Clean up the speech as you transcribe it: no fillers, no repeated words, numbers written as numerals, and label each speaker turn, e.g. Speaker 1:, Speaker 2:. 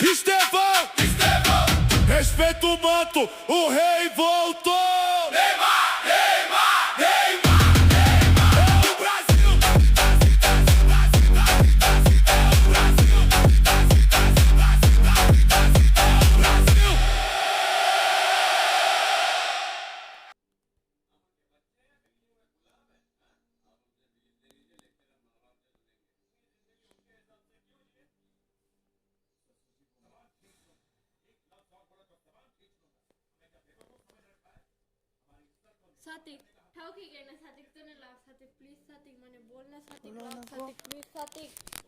Speaker 1: Estevão, respeita o manto, o rei voltou. Neymar, Neymar, Neymar, Neymar. É o Brasil.
Speaker 2: Sadiq ठाव की आहे ना सातिक तने लाव सातिक प्लीज सातिक મને બોલ ના સાતિક
Speaker 3: બોલો
Speaker 2: લાવ
Speaker 3: ના
Speaker 2: સાતિક પ્લીઝ સાતિક